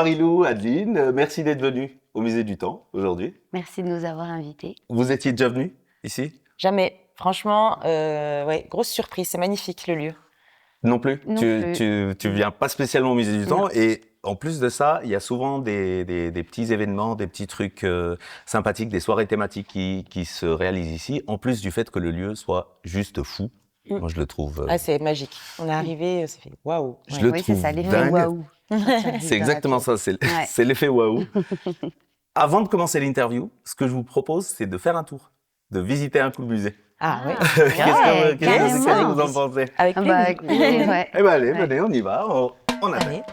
Marie-Lou, Adeline, merci d'être venue au Musée du Temps aujourd'hui. Merci de nous avoir invités. Vous étiez déjà venus ici? Jamais. Franchement, ouais, grosse surprise. C'est magnifique, le lieu. Non plus. Non plus. Tu viens pas spécialement au Musée du Temps Non. et en plus de ça, il y a souvent des petits événements, des petits trucs sympathiques, des soirées thématiques qui se réalisent ici, en plus du fait que le lieu soit juste fou. Moi, je le trouve. Ah, c'est magique. On est arrivé, ça fait waouh. Je le Oui, trouve c'est ça, l'effet dingue. waouh. C'est exactement ça, c'est Ouais. c'est l'effet waouh. Avant de commencer l'interview, ce que je vous propose, c'est de faire un tour, de visiter un coup le musée. Ah, oui. Qu'est-ce que carrément. vous en pensez? Avec Ah plaisir. bah, écoutez, ouais. Eh ben allez, Ouais. venez, on y va, on attaque. Allez.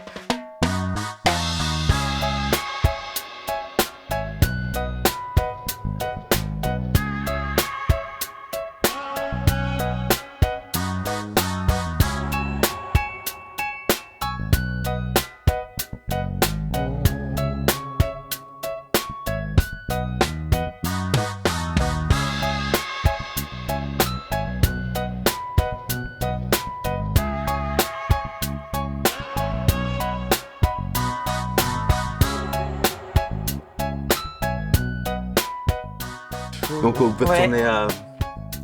Donc on peut Ouais. retourner à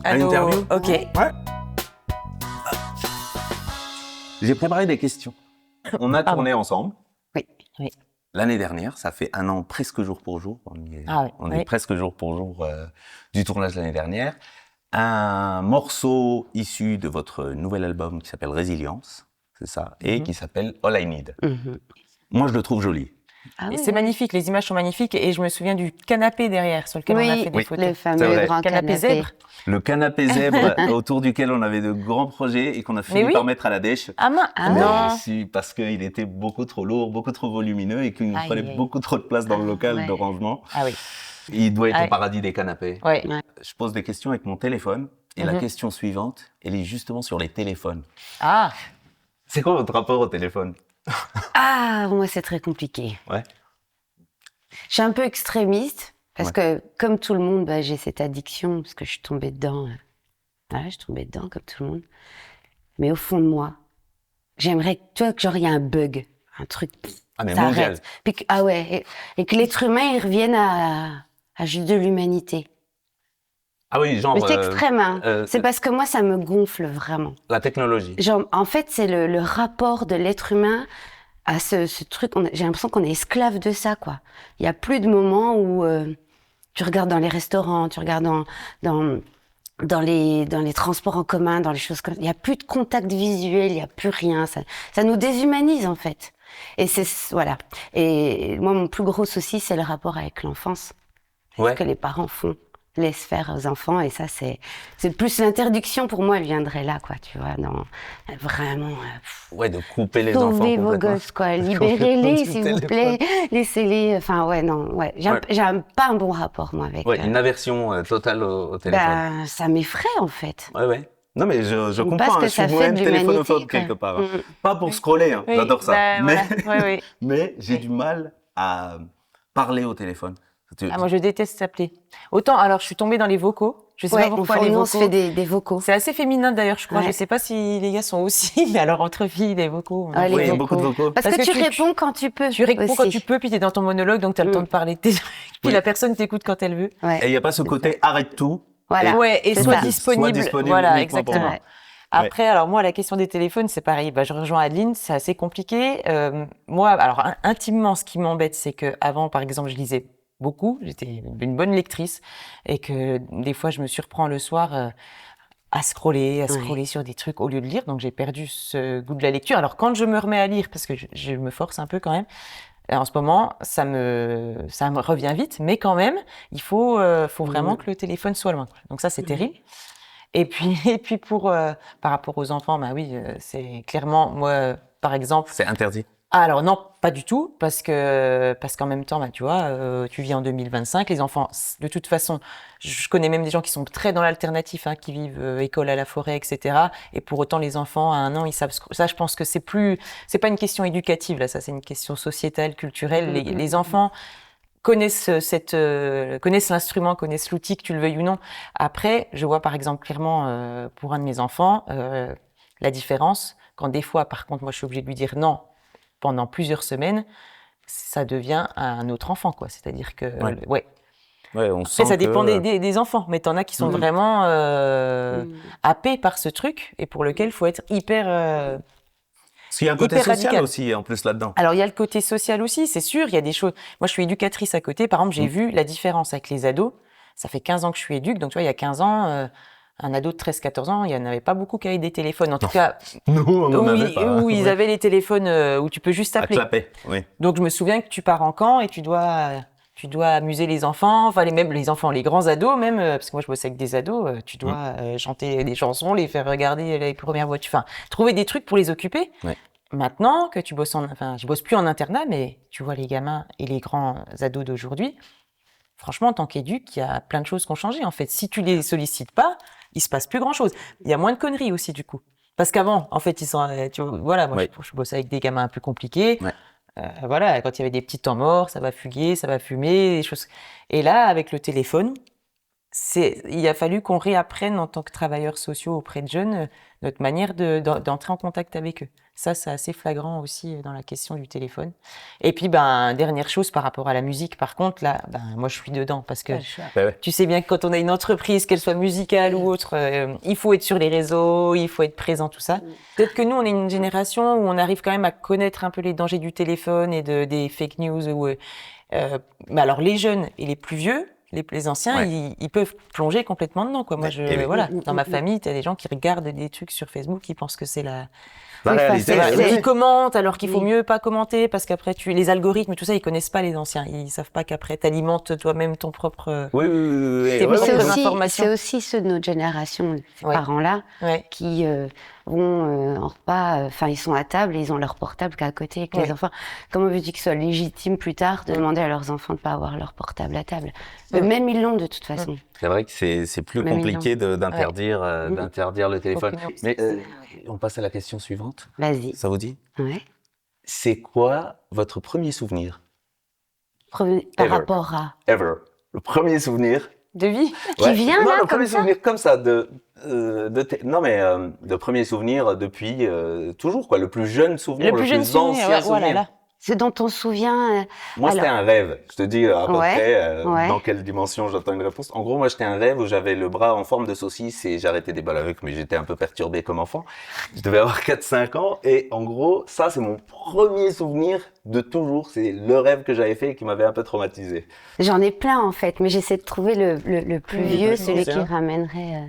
Allô. l'interview. Ok. Ouais. J'ai préparé des questions. On a tourné ensemble. Oui. Oui. L'année dernière, ça fait un an presque jour pour jour. Ah oui, On oui. est presque jour pour jour du tournage l'année dernière. Un morceau issu de votre nouvel album qui s'appelle Résilience, c'est ça, et qui s'appelle All I Need. Mhm. Moi, je le trouve joli. Ah Et oui, c'est magnifique, les images sont magnifiques. Et je me souviens du canapé derrière sur lequel on a fait des Oui. photos. le C'est fameux vrai. grand Canapé zèbre. Le canapé zèbre autour duquel on avait de grands projets et qu'on a fini Mais oui. par mettre à la dèche. Ah mince. Ah non. Si, parce qu'il était beaucoup trop lourd, beaucoup trop volumineux et qu'il nous Aïe, fallait aïe. beaucoup trop de place dans le Ah, local ouais. de rangement. Ah oui. Il doit être Ouais. au paradis des canapés. Ouais. Ouais. Je pose des questions avec mon téléphone et la question suivante, elle est justement sur les téléphones. Ah. C'est quoi votre rapport au téléphone? Ah, moi, c'est très compliqué. Ouais. Je suis un peu extrémiste parce que, comme tout le monde, bah, j'ai cette addiction parce que je suis tombée dedans. Voilà, je suis tombée dedans comme tout le monde. Mais au fond de moi, j'aimerais que genre il y a un bug, un truc. Ah, mais ça mondial. arrête. Puis que, ah ouais, et que l'être humain il revienne à juste de l'humanité. Ah oui, genre Mais c'est extrême, hein. C'est parce que moi, ça me gonfle vraiment. la technologie. Genre, en fait, c'est le rapport de l'être humain à ce truc. J'ai l'impression qu'on est esclave de ça, quoi. Il y a plus de moments où tu regardes dans les restaurants, tu regardes dans les transports en commun, dans les choses comme ça. Il y a plus de contact visuel, il y a plus rien. Ça nous déshumanise, en fait. Et voilà. Et moi, mon plus gros souci, c'est le rapport avec l'enfance. Ouais. Ce que les parents font, laissent faire aux enfants. Et ça, c'est plus l'interdiction pour moi, elle viendrait là, quoi, tu vois. Vraiment, Ouais, de couper les enfants sauvez vos complètement. gosses, quoi. Libérez-les, s'il vous plaît. Laissez-les. Enfin, ouais, non, ouais. J'ai pas un bon rapport, moi, avec. Ouais, une aversion totale au téléphone. Bah, ça m'effraie, en fait. Ouais, ouais. Non, mais je J'aime comprends, pas ce hein, que je suis ça fait moi-même de l'humanité, téléphonophobe quoi. quelque part. Hein. Mm. Pas pour scroller, hein, Oui, j'adore ça. bah, mais voilà. Oui, oui. mais j'ai du mal à parler au téléphone. Ah, moi, je déteste s'appeler. Autant, alors, je suis tombée dans les vocaux. Je sais Ouais, pas pourquoi les nous, on vocaux. se fait des vocaux. C'est assez féminin d'ailleurs, je crois. Ouais. Je sais pas si les gars sont aussi, mais alors entre filles, les vocaux. Ah, les Oui, il y a vocaux. beaucoup de vocaux. Parce que tu réponds quand tu peux. Tu réponds quand aussi. tu peux, puis t'es dans ton monologue, donc t'as le temps de parler de tes trucs. Puis Oui. la personne t'écoute quand elle veut. Ouais. Et il n'y a pas ce côté arrête tout. Voilà. Ouais, et c'est soit ça. disponible. Soit Voilà, uniquement pour exactement. moi. Après, alors moi, la question des téléphones, c'est pareil. Bah, je rejoins Adeline, c'est assez compliqué. Moi, alors intimement, ce qui m'embête, c'est que avant, par exemple, je lisais beaucoup. J'étais une bonne lectrice, et que des fois, je me surprends le soir à scroller sur des trucs au lieu de lire. Donc, j'ai perdu ce goût de la lecture. Alors, quand je me remets à lire, parce que je me force un peu quand même. En ce moment, ça me revient vite, mais quand même, il faut vraiment que le téléphone soit loin, quoi. Donc ça, c'est terrible. Et puis pour par rapport aux enfants, bah oui, c'est clairement moi, par exemple. C'est interdit. Ah, alors non, pas du tout, parce qu'en même temps, bah tu vois, tu vis en 2025, les enfants, de toute façon, je connais même des gens qui sont très dans l'alternatif, hein, qui vivent école à la forêt, etc. Et pour autant, les enfants à 1 an, ils savent ça. Je pense que c'est pas une question éducative là, ça, c'est une question sociétale, culturelle. Les enfants connaissent l'instrument, connaissent l'outil, que tu le veuilles ou non. Après, je vois par exemple clairement pour un de mes enfants la différence quand des fois, par contre, moi, je suis obligée de lui dire non pendant plusieurs semaines. ça devient un autre enfant, quoi. C'est-à-dire que, Ouais. ouais. Ouais, on Après, sent ça dépend que... des enfants, mais t'en as qui sont Mhm. vraiment Mm. happés par ce truc et pour lequel il faut être hyper Parce qu'il y a un côté hyper social radical. aussi, en plus, là-dedans. Alors, il y a le côté social aussi, c'est sûr. Il y a des choses. Moi, je suis éducatrice à côté. Par exemple, j'ai vu la différence avec les ados. Ça fait 15 ans que je suis éduque. Donc, tu vois, il y a 15 ans, un ado de 13-14 ans, il n'y en avait pas beaucoup qui avaient des téléphones. En tout cas, Nous, on n'en où, avait pas. où ils Ouais. avaient les téléphones où tu peux juste À appeler. clapper, oui. Donc, je me souviens que tu pars en camp et tu dois amuser les enfants, enfin, même les enfants, les grands ados, même, parce que moi, je bosse avec des ados, tu dois chanter des chansons, les faire regarder les premières voitures, enfin, trouver des trucs pour les occuper. Ouais. Maintenant que tu bosses enfin, je bosse plus en internat, mais tu vois les gamins et les grands ados d'aujourd'hui, franchement, en tant qu'éduc, il y a plein de choses qui ont changé. En fait, si tu les sollicites pas, il se passe plus grand chose. Il y a moins de conneries aussi, du coup. Parce qu'avant, en fait, ils sont, tu vois, voilà, moi, Oui. je bossais avec des gamins un peu compliqués. Ouais. Voilà, quand il y avait des petits temps morts, ça va fuguer, ça va fumer, des choses. Et là, avec le téléphone, il a fallu qu'on réapprenne en tant que travailleurs sociaux auprès de jeunes notre manière d'entrer en contact avec eux. Ça, c'est assez flagrant aussi dans la question du téléphone. Et puis, dernière chose par rapport à la musique, par contre, là, moi, je suis dedans parce que Ouais. tu sais bien que quand on a une entreprise, qu'elle soit musicale ou autre, il faut être sur les réseaux, il faut être présent, tout ça. Peut-être que nous, on est une génération où on arrive quand même à connaître un peu les dangers du téléphone et des fake news. Mais alors, les jeunes et les plus vieux, les anciens, Ouais. ils peuvent plonger complètement dedans, quoi. Moi, oui. voilà, dans ma famille, t'as des gens qui regardent des trucs sur Facebook, qui pensent que c'est la La Oui, enfin, réalité, c'est- qui commentent alors qu'il faut Oui. mieux pas commenter parce qu'après les algorithmes, tout ça, ils connaissent pas les anciens. Ils savent pas qu'après t'alimentes toi-même ton propre Oui, oui, oui, oui, tes oui, propres oui, Mais informations. c'est aussi ceux de notre génération, ces Ouais. parents-là, Ouais. qui vont en repas, enfin ils sont à table et ils ont leur portable qu'à côté avec les Ouais. enfants. Comment veux-tu qu'ils soient légitimes plus tard de demander à leurs enfants de pas avoir leur portable à table? Eux-mêmes ils l'ont de toute façon. C'est vrai que c'est plus Même compliqué d'interdire d'interdire le téléphone. Faut que nous- Mais on passe à la question suivante. Vas-y. Ça vous dit? Ouais. C'est quoi votre premier souvenir? Par Ever. rapport à... Ever. Le premier souvenir. De vie. Qui vient, non, là, le comme premier ça souvenir comme ça non mais le premier souvenir depuis toujours quoi, le plus jeune souvenir, Le plus jeune souvenir, ancien ouais, voilà, souvenir. là. Ce dont on se souvient... Moi, c'était alors, un rêve. Je te dis à peu Ouais, près ouais. dans quelle dimension j'attends une réponse. En gros, moi, j'étais un rêve où j'avais le bras en forme de saucisse et j'arrêtais des balles avec, mais j'étais un peu perturbé comme enfant. Je devais avoir 4-5 ans et en gros, ça, c'est mon premier souvenir de toujours. C'est le rêve que j'avais fait et qui m'avait un peu traumatisé. J'en ai plein en fait, mais j'essaie de trouver le plus vieux, plus celui qui ancien. ramènerait...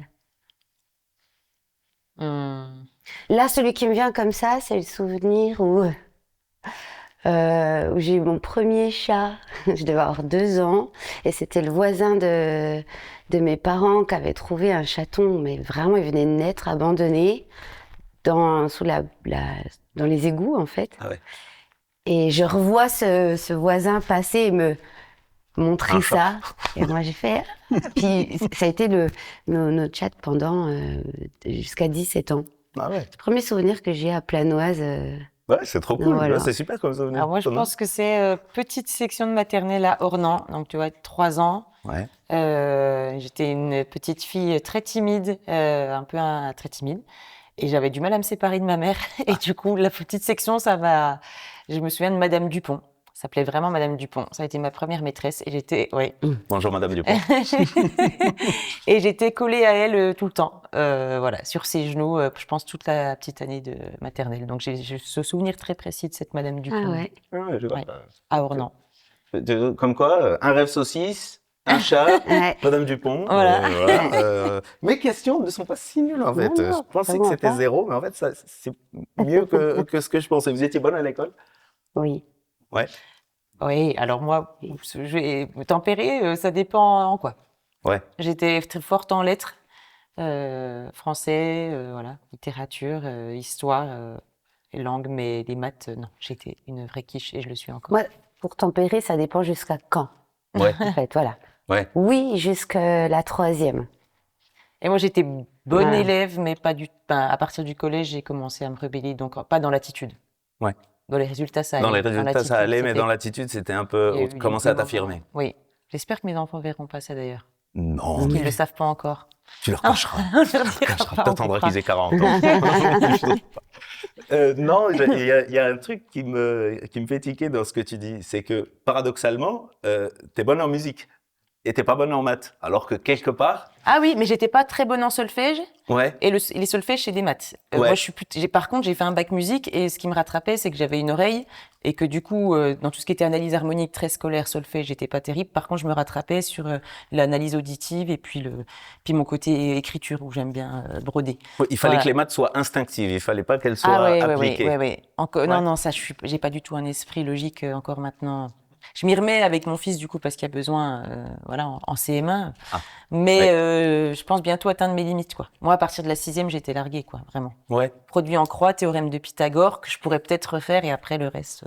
Hum. Là, celui qui me vient comme ça, c'est le souvenir où j'ai eu mon premier chat. Je devais avoir 2 ans et c'était le voisin de mes parents qui avait trouvé un chaton, mais vraiment, il venait de naître, abandonné, dans les égouts en fait. Ah ouais. Et je revois ce voisin passer et me montrer Un chat. ça. Et moi, j'ai fait... Puis ça a été notre chat pendant jusqu'à 17 ans. Ah ouais. Le premier souvenir que j'ai à Planoise. Ouais, c'est trop cool. Voilà. Ouais, c'est super comme souvenir. Alors moi, je pense que c'est petite section de maternelle à Ornans, donc tu vois, 3 ans. Ouais. J'étais une petite fille très timide, très timide, et j'avais du mal à me séparer de ma mère. Et du coup, la petite section, je me souviens de Madame Dupont. Ça s'appelait vraiment Madame Dupont. Ça a été ma première maîtresse et Bonjour Madame Dupont. et j'étais collée à elle tout le temps, voilà, sur ses genoux, je pense toute la petite année de maternelle. Donc j'ai ce souvenir très précis de cette Madame Dupont Ah ouais. Ouais, je vois. Ouais. à Ornans. Comme quoi, un rêve saucisse, un chat, Ouais. Madame Dupont. Voilà. Mes questions ne sont pas si nulles en fait. Non, Je pensais que vraiment c'était pas. 0, mais en fait, c'est mieux que ce que je pensais. Vous étiez bonne à l'école? Oui. Ouais. Oui, alors moi, je vais me tempérer, ça dépend en quoi. Ouais. J'étais très forte en lettres, français, voilà, littérature, histoire, et langue, mais les maths, non. J'étais une vraie quiche et je le suis encore. Moi, pour tempérer, ça dépend jusqu'à quand. Ouais. En fait, voilà. Ouais. Oui, jusqu'à la 3e. Et moi, j'étais bonne Voilà. élève, mais pas à partir du collège, j'ai commencé à me rebeller, donc pas dans l'attitude. Ouais. Dans les résultats, ça allait. Dans les résultats, ça allait, mais c'était- dans l'attitude, c'était un peu. il y a eu Tu des commençais à moments- t'affirmer. Oui. J'espère que mes enfants verront pas ça d'ailleurs. Non, Ils mais ne le savent pas encore. tu leur cacheras. On leur Tu leur dira cacheras. pas, on T'attendras coupera. qu'ils aient 40 ans. Non, il y a un truc qui me fait tiquer dans ce que tu dis. C'est que, paradoxalement, t'es bonne en musique et t'es pas bonne en maths. Alors que quelque part, Ah oui, mais j'étais pas très bonne en solfège. ouais, Et les solfèges, c'est des maths. Ouais. Moi, par contre, j'ai fait un bac musique et ce qui me rattrapait, c'est que j'avais une oreille et que du coup, dans tout ce qui était analyse harmonique, très scolaire, solfège, j'étais pas terrible. Par contre, je me rattrapais sur l'analyse auditive et puis mon côté écriture où j'aime bien broder. il fallait Voilà. que les maths soient instinctives. Il fallait pas qu'elles soient Ah ouais, appliquées. ouais. Encore, Ouais. non, ça, j'ai pas du tout un esprit logique encore maintenant. Je m'y remets avec mon fils du coup parce qu'il y a besoin, voilà, en CM1. Ah, Mais ouais. je pense bientôt atteindre mes limites, quoi. Moi, à partir de la 6e, j'étais larguée, quoi, vraiment. Ouais, Produit en croix, théorème de Pythagore, que je pourrais peut-être refaire et après le reste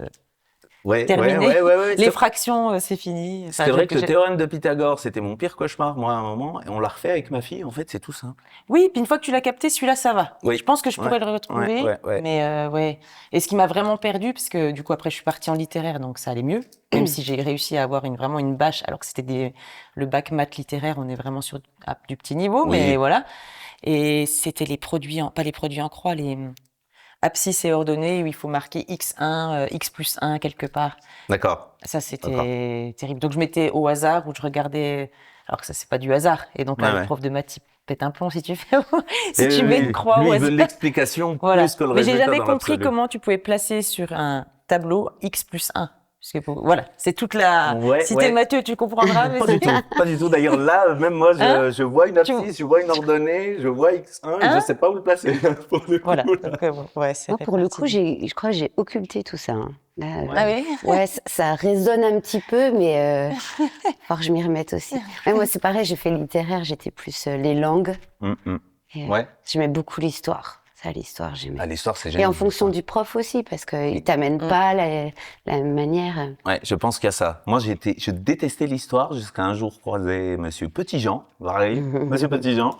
ouais. terminé. Les C'est fractions, c'est fini. Enfin, c'est vrai que le j'ai- théorème de Pythagore, c'était mon pire cauchemar, moi, à un moment, et on l'a refait avec ma fille. En fait, c'est tout simple. Oui, puis une fois que tu l'as capté, celui-là, ça va. Oui. Je pense que je pourrais Ouais, le retrouver. ouais. Mais ouais. Et ce qui m'a vraiment perdu, parce que du coup, après, je suis partie en littéraire, donc ça allait mieux. Même si j'ai réussi à avoir vraiment une bâche, alors que le bac maths littéraire, on est vraiment sur du petit niveau, Oui. mais voilà. Et c'était pas les produits en croix, les abscisses et ordonnées où il faut marquer x1, x plus 1 quelque part. D'accord. Ça, c'était terrible. Donc, je mettais au hasard où je regardais, alors que ça, c'est pas du hasard. Et donc, là, Ouais, le ouais. prof de maths, il pète un plomb si tu fais, si Et tu mets une croix lui, au il veut hasard. l'explication Voilà. plus que le Mais j'ai résultat jamais dans compris l'absolu. comment tu pouvais placer sur un tableau x plus 1. Parce que voilà, c'est toute la. Ouais, Si ouais. t'es matheux, tu comprendras. Mais Pas du tout, pas du tout. D'ailleurs, là, même moi, Hein je vois une Tu- abscisse, je vois une ordonnée, je vois X1 et je Hein sais pas où le placer. Pour le coup, Voilà. là. Donc, bon, ouais, c'est Moi, fait pour le partie coup, je crois que j'ai occulté tout ça, hein. Là, Ah oui. ouais, ça résonne un petit peu, mais faut que je m'y remette aussi. Ouais, moi, c'est pareil, j'ai fait littéraire, j'étais plus les langues. Et, Ouais. j'aimais beaucoup l'histoire. Ça, l'histoire, j'aimais. Ah, l'histoire, c'est Et génial. en fonction du prof aussi, parce qu'il t'amène pas la même manière. Ouais, je pense qu'il y a ça. Moi, je détestais l'histoire jusqu'à un jour croiser Monsieur Petitjean, pareil, Monsieur Petitjean,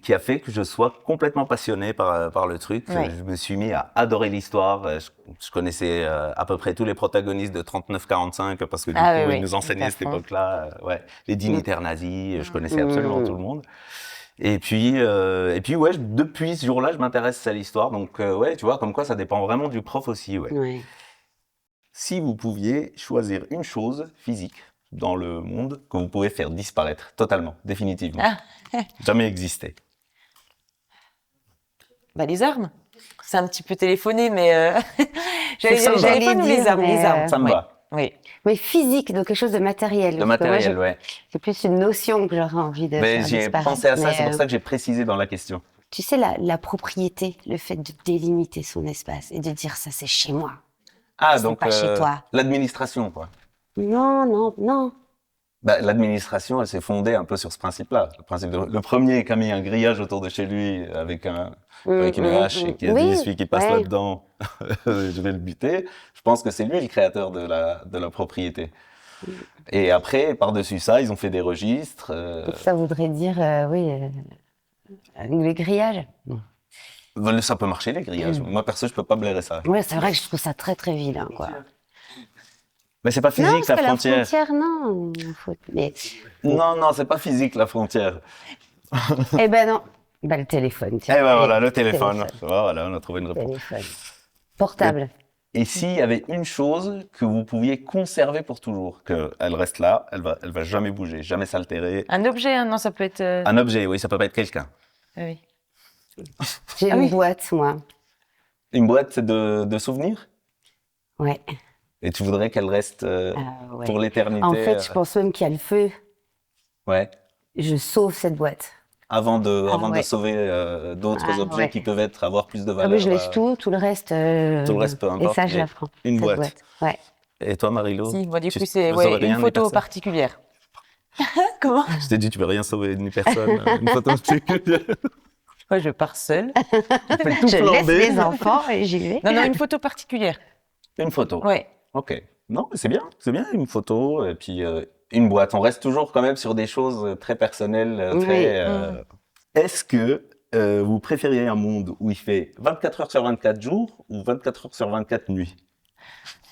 qui a fait que je sois complètement passionné par le truc. Ouais. Je me suis mis à adorer l'histoire. Je connaissais à peu près tous les protagonistes de 39-45 parce que du Ah coup, oui, ils nous enseignaient à cette à fond. époque-là. Ouais, les dignitaires nazis, je connaissais absolument tout le monde. Et puis ouais, depuis ce jour-là, je m'intéresse à l'histoire. Donc ouais, tu vois, comme quoi ça dépend vraiment du prof aussi. Ouais. Ouais. Si vous pouviez choisir une chose physique dans le monde que vous pouvez faire disparaître totalement, définitivement, jamais exister. Bah, les armes. C'est un petit peu téléphoné, mais j'allais Ça me dire va. téléphone ou les J'allais armes, dire, les armes. mais, Ça me Oui. va. Oui. Mais physique, donc quelque chose de matériel. Le Parce que moi, matériel, ouais. c'est plus une notion que j'aurais envie de Mais faire j'ai disparaître. pensé à ça, Mais, c'est pour ça que j'ai précisé dans la question. tu sais, la propriété, le fait de délimiter son espace et de dire ça, c'est chez moi. Ah, C'est donc pas chez toi. l'administration, quoi. Non. Bah, l'administration, elle s'est fondée un peu sur ce principe-là. Le premier qui a mis un grillage autour de chez lui avec une hache et qui a dit celui qui passe ouais. là-dedans, je vais le buter. Je pense que c'est lui le créateur de la propriété. Et après, par-dessus ça, ils ont fait des registres. Ça voudrait dire, le grillage. Non. Ça peut marcher, les grillages. Moi, perso, je peux pas blairer ça. Ouais, c'est vrai que je trouve ça très très vilain, quoi. Mais c'est pas Non, physique, parce la que frontière. la frontière, non. Mais, Non, c'est pas physique, la frontière. eh ben non. Bah, le téléphone, Eh tiens. ben voilà, le téléphone. Voilà, on a trouvé une réponse. Téléphone. Portable. Et s'il y avait une chose que vous pouviez conserver pour toujours, qu'elle reste là, elle va jamais bouger, jamais s'altérer. Un objet, hein, non, ça peut être. Un objet, oui, ça peut pas être quelqu'un. Oui. J'ai Ah une oui. boîte, moi. Une boîte de souvenirs? Ouais. Et tu voudrais qu'elle reste Ouais. pour l'éternité? En fait, je pense même qu'il y a le feu. Ouais. Je sauve cette boîte. Avant de ouais. sauver d'autres objets ouais. qui peuvent avoir plus de Ah valeur. oui, je laisse tout le reste. Tout le reste, peu importe, Et ça, je mais la prends. une cette boîte. Ouais. Et toi, Marie-Lo? Si, moi, du tu- coup, c'est vous sauvez rien une ni photo personne particulière. Comment? Je t'ai dit, tu veux rien sauver ni personne. Une photo particulière. Moi, je pars seule. Tout Je laisse flambé. les enfants et j'y vais. Non, une photo particulière. Une photo. Ouais. Ok. Non, mais c'est bien, une photo et puis une boîte. On reste toujours quand même sur des choses très personnelles, très. Oui. Est-ce que vous préfériez un monde où il fait 24 heures sur 24 jours ou 24 heures sur 24 nuits?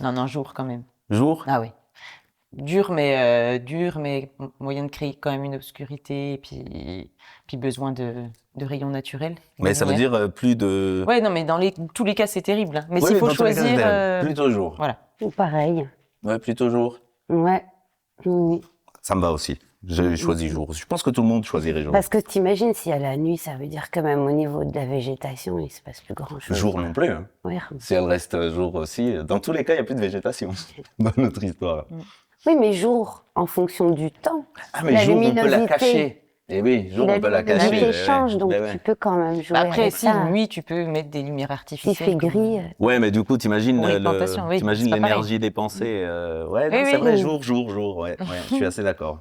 Non, jour quand même. Jour? Ah oui. dur, mais moyen de créer quand même une obscurité, et puis besoin de rayons naturels. de Mais ça veut lumière. dire plus de... Ouais, non, mais dans tous les cas, c'est terrible, hein. Mais Oui, s'il faut dans tous les cas, choisir, c'est plutôt jour. voilà. Ou pareil. Ouais, plutôt jour. Ouais. Oui. Ça me va aussi. J'ai choisi jour. Je pense que tout le monde choisirait jour. Parce que t'imagines, si à la nuit, ça veut dire quand même au niveau de la végétation, il se passe plus grand-chose. Jour non plus. Hein. Ouais. Si elle reste jour aussi, dans tous les cas, il n'y a plus de végétation dans notre histoire. Oui, mais jour, en fonction du temps. Ah, mais La jour, on peut la luminosité. cacher. Eh oui, jour, La on peut la cacher. luminosité ouais. change, donc Ben ouais. tu peux quand même jouer Après, avec si, ça. nuit, tu peux mettre des lumières S'il artificielles. fait gris, Ouais, mais du coup, t'imagines Pour les plantations, oui, t'imagines c'est pas l'énergie dépensée. Ouais, non, Oui, c'est oui. vrai, jour. Ouais, je suis assez d'accord.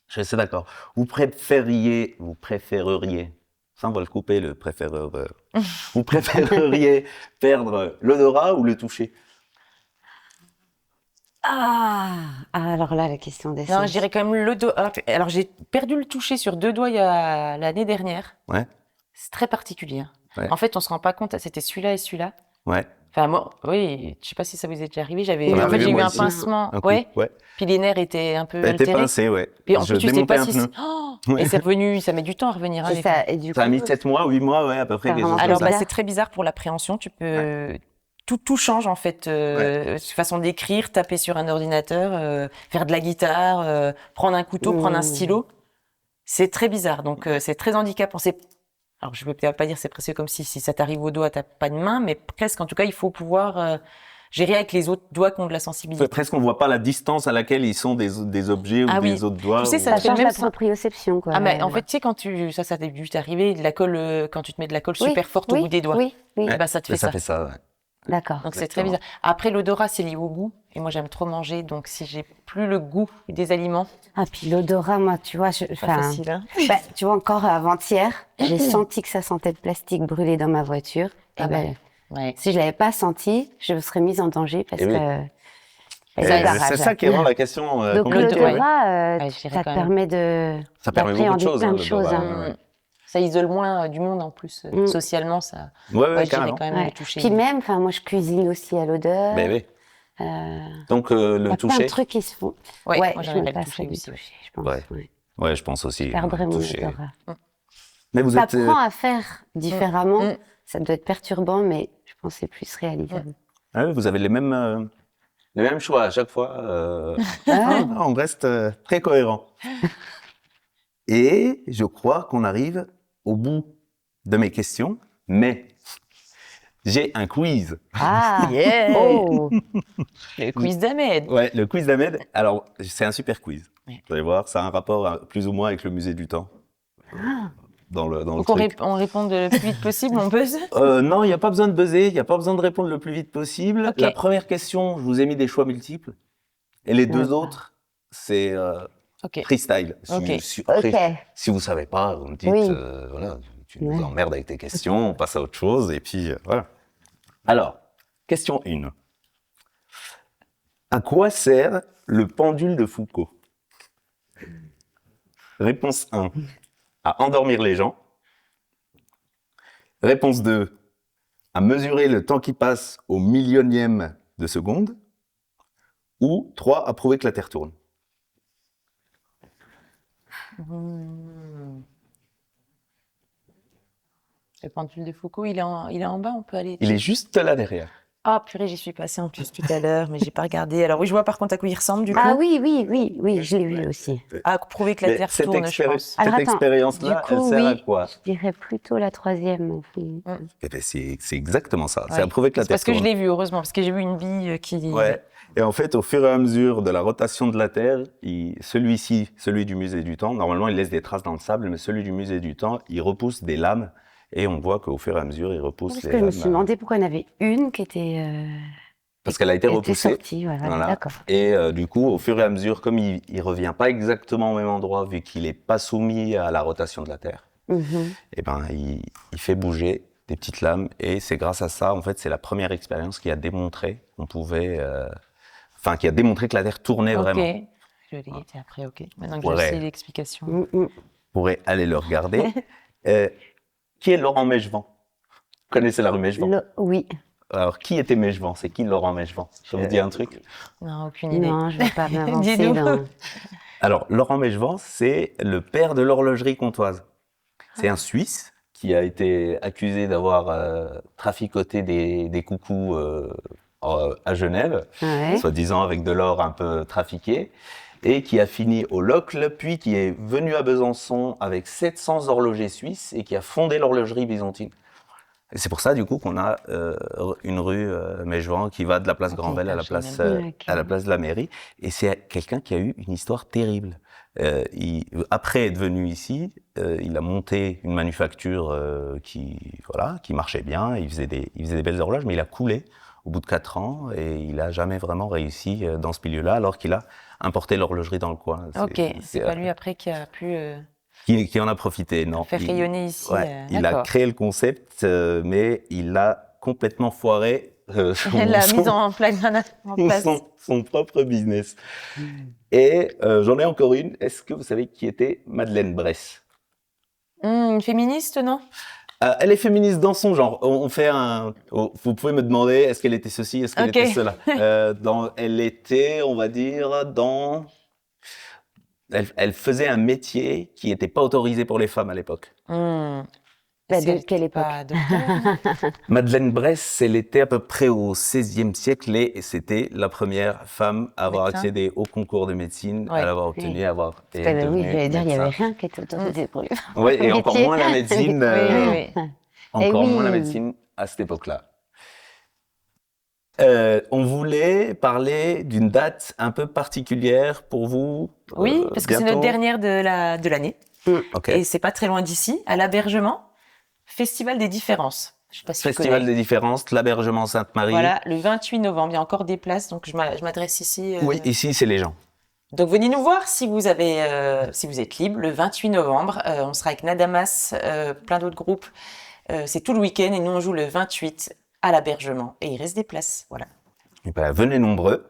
Je suis assez d'accord. Vous préféreriez, ça on va le couper, le préféreur. Vous préféreriez perdre l'odorat ou le toucher? alors là, la question des Non, sens. je dirais quand même l'odorat. Alors, j'ai perdu le toucher sur 2 doigts l'année dernière. Ouais, C'est très particulier, hein. Ouais. En fait, on se rend pas compte, c'était celui-là et celui-là. ouais. Enfin, moi, oui, je sais pas si ça vous est déjà arrivé. Ça m'est En fait, arrivé, j'ai eu moi un aussi. pincement. Un coup, Ouais. ouais. Puis les nerfs étaient un peu T'as été altérés. pincé, ouais. Puis en Je plus, tu sais démontais pas un si. pneu. Ouais. Et c'est revenu, ça met du temps à revenir, hein, C'est les ça, et du Ça a coup, mis 7 mois, 8 mois, ouais, à peu près. Ça quelque vraiment chose Alors, comme bah, ça. c'est très bizarre pour l'appréhension. Tu peux. Tout change, en fait. Façon d'écrire, taper sur un ordinateur, faire de la guitare, prendre un couteau, prendre un stylo. C'est très bizarre. Donc, c'est très handicapant. Alors, je ne peux pas dire c'est presque comme si ça t'arrive au doigt, t'as pas de main, mais presque, en tout cas, il faut pouvoir gérer avec les autres doigts qui ont de la sensibilité. Presque, on voit pas la distance à laquelle ils sont des objets ou Ah oui. des autres doigts. Tu sais, ou- ça ça fait le change même la proprioception, quoi. Ah, mais en fait, tu sais, quand ça a dû t'arriver, de la colle, quand tu te mets de la colle Oui, super forte au oui, bout des doigts. Oui, oui, Ouais, bah, ça te fait ça ça. fait ça, ouais. d'accord. Donc, c'est très Exactement. bizarre. Après, l'odorat, c'est lié au goût. Et moi, j'aime trop manger. Donc, si j'ai plus le goût des aliments, Ah, puis l'odorat, moi, tu vois, c'est pas facile, hein. bah, tu vois, encore avant-hier, j'ai senti que ça sentait le plastique brûlé dans ma voiture. Et Ah bah. ben, Ouais. si je l'avais pas senti, je me serais mise en danger parce Eh oui. que. Et elle est c'est garage. ça qui rend la question Donc compliquée. l'odorat, l'odorat, Ouais, je dirais ça te quand même. permet de Ça permet beaucoup de d'appréhender choses, plein hein, de choses. l'odorat. hein. Ouais. Ça isole moins du monde en plus. Mm. Socialement, ça. Ouais, Ouais, je dirais carrément. quand même Ouais. le toucher. Puis même, enfin, moi, je cuisine aussi à l'odeur. Ben oui. Euh, Donc, Il y le a plein de toucher. trucs qui se font. Ouais, moi, je j'aimerais me le passerais toucher du aussi. toucher, je pense. Ouais. ouais. Ouais, je pense aussi. Je perdrais mon toucher. odorat. Mais vous êtes. T'apprends à faire différemment. Mm. Ça doit être perturbant, mais je pense que c'est plus réalisable. Vous avez les mêmes choix à chaque fois. Ah. On reste très cohérent. Et je crois qu'on arrive au bout de mes questions, mais j'ai un quiz. Ah. Yeah. Oh. Le quiz d'Ahmed. Ouais, le quiz d'Ahmed. Alors, c'est un super quiz. Ouais. Vous allez voir, ça a un rapport plus ou moins avec le musée du temps. Dans le Donc, truc. on répond le plus vite possible, on buzz. Non, il n'y a pas besoin de buzzer, il n'y a pas besoin de répondre le plus vite possible. Ok. La première question, je vous ai mis des choix multiples. Et les deux D'accord. autres, c'est Ok. freestyle. Ok. Après, si vous ne savez pas, vous me dites, Oui. voilà, tu nous Ouais. emmerdes avec tes questions, on passe à autre chose, et puis voilà. Alors, question 1. À quoi sert le pendule de Foucault? Réponse 1. À endormir les gens. Réponse 2. À mesurer le temps qui passe au millionième de seconde. Ou 3. À prouver que la Terre tourne. Le pendule de Foucault, il est en bas, on peut aller. Il est juste là derrière. Ah, purée, j'y suis passée en plus tout à l'heure, mais j'ai pas regardé. Alors oui, je vois par contre à quoi il ressemble du coup. Ah oui, je l'ai vu aussi. À prouver que la Mais Terre cette tourne, je pense. Alors, cette attends, expérience-là, du coup, elle sert à oui. quoi? Je dirais plutôt la troisième. enfin. Eh ben, c'est exactement ça. C'est Ouais. à prouver que la C'est Terre parce que je tourne. l'ai vu, heureusement, parce que j'ai vu une bille qui. Ouais. Et en fait, au fur et à mesure de la rotation de la Terre, celui-ci, celui du musée du temps, normalement, il laisse des traces dans le sable, mais celui du musée du temps, il repousse des lames. Et on voit qu'au fur et à mesure, il repousse Parce les que je lames. me suis demandé pourquoi il y en avait une qui était, Parce qu'elle a été qui était repoussée. sortie. Voilà, Voilà. d'accord. Et du coup, au fur et à mesure, comme il revient pas exactement au même endroit, vu qu'il est pas soumis à la rotation de la Terre, Mhm. eh ben, il fait bouger des petites lames. Et c'est grâce à ça, en fait, c'est la première expérience qui a démontré qu'on pouvait, qui a démontré que la Terre tournait Ok. vraiment. Je l'ai été après, ok. Maintenant que Ouais. je sais l'explication. Mm, mm. Vous pourrez aller le regarder. Qui est Laurent Mégevant? Vous connaissez la rue Mégevant? Oui. Alors, qui était Mégevant? C'est qui Laurent Mégevant? Ça vous dit un truc? Non, aucune idée. Non, je vais pas m'avancer Dis-nous. dans... Alors, Laurent Mégevant, c'est le père de l'horlogerie comtoise. C'est un Suisse qui a été accusé d'avoir traficoté des coucous à Genève, Ouais. soi-disant avec de l'or un peu trafiqué, et qui a fini au Locle, puis qui est venu à Besançon avec 700 horlogers suisses et qui a fondé l'horlogerie byzantine. Et c'est pour ça, du coup, qu'on a une rue Mégevant qui va de la place Ok, Granvelle à la je place, savais même. à la place de la mairie. Et c'est quelqu'un qui a eu une histoire terrible. Après être venu ici, il a monté une manufacture qui marchait bien. Il faisait des belles horloges, mais il a coulé au bout de 4 ans et il n'a jamais vraiment réussi dans ce milieu-là, alors qu'il a importé l'horlogerie dans le coin. Ok, c'est pas lui après qui a pu Qui en a profité, non. faire rayonner ici. Ouais, il a d'accord. créé le concept, mais il a complètement foiré La mise en place. son propre business. Et j'en ai encore une. Est-ce que vous savez qui était Madeleine Bress? Une féministe, non? Elle est féministe dans son genre. On fait un. Vous pouvez me demander, est-ce qu'elle était ceci, est-ce qu'elle Ok. était cela? Elle était, on va dire, dans. Elle faisait un métier qui n'était pas autorisé pour les femmes à l'époque. Bah, Est-ce de qu'elle quelle était pas époque? docteur? Madeleine Bress, elle était à peu près au XVIe siècle et c'était la première femme à avoir Médecin. accédé au concours de médecine, Ouais. à l'avoir obtenu, Oui. à avoir été Parce que, oui, devenue j'allais dire, il n'y avait médecin. rien qui était autorisé pour lui. Oui, et encore Métier. moins la médecine, Oui. encore Eh moins la oui. médecine à cette époque-là. On voulait parler d'une date un peu particulière pour vous. Oui, parce que c'est bientôt. notre dernière de l'année. Ok. Et c'est pas très loin d'ici, à l'Abergement, Festival des différences. Je sais pas si tu Festival connais. des différences, l'Abergement Sainte-Marie. Voilà, le 28 novembre. Il y a encore des places, donc je m'adresse ici. Oui, ici c'est les gens. Donc venez nous voir si vous êtes libre. Le 28 novembre, on sera avec Nadamas, plein d'autres groupes. C'est tout le week-end et nous on joue le 28 à l'Abergement. Et il reste des places. Voilà. Eh ben, venez nombreux.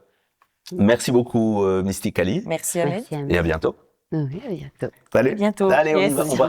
Merci beaucoup, Mystique Ali. Merci Ahmed. Merci à Et à bientôt. Oui, à bientôt. Salut. À bientôt. Allez, Yes. on va.